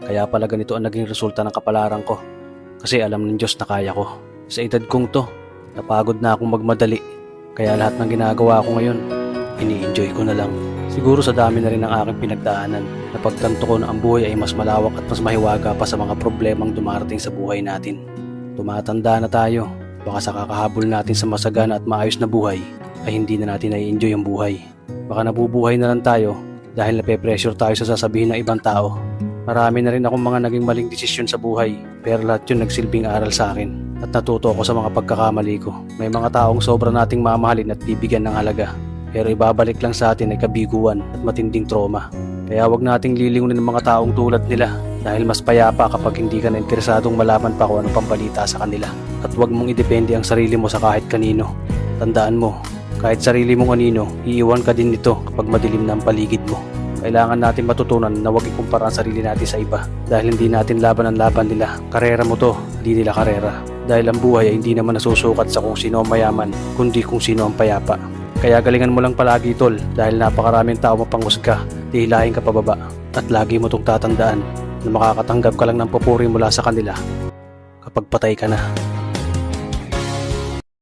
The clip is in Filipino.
Kaya pala ganito ang naging resulta ng kapalaran ko. Kasi alam ng Diyos na kaya ko. Sa edad kong to, napagod na akong magmadali. Kaya lahat ng ginagawa ko ngayon, ini-enjoy ko na lang. Siguro sa dami na rin ng aking pinagdaanan, napagtanto ko na ang buhay ay mas malawak at mas mahiwaga pa sa mga problemang dumarating sa buhay natin. Tumatanda na tayo, baka sa kakahabol natin sa masagana at maayos na buhay, ay hindi na natin na-enjoy ang buhay. Baka nabubuhay na lang tayo dahil nape-pressure tayo sa sasabihin ng ibang tao. Marami na rin akong mga naging maling desisyon sa buhay, pero lahat yun nagsilbing aral sa akin at natuto ako sa mga pagkakamali ko. May mga taong sobra nating mamahalin at bibigyan ng halaga, pero ibabalik lang sa atin ay kabiguan at matinding trauma. Kaya wag nating lilingunin ng mga taong tulad nila dahil mas payapa kapag hindi ka na interesadong malaman pa kung anong pambalita sa kanila. At wag mong idepende ang sarili mo sa kahit kanino. Tandaan mo, kahit sarili mong anino, iiwan ka din nito kapag madilim na ang paligid mo. Kailangan natin matutunan na huwag ikumpara ang sarili natin sa iba dahil hindi natin laban ang laban nila. Karera mo to, hindi nila karera. Dahil ang buhay ay hindi naman nasusukat sa kung sino ang mayaman, kundi kung sino ang payapa. Kaya galingan mo lang palagi tol dahil napakaraming tao mapanghusga, dihilahin ka pababa. At lagi mo tong tatandaan na makakatanggap ka lang ng papuri mula sa kanila kapag patay ka na.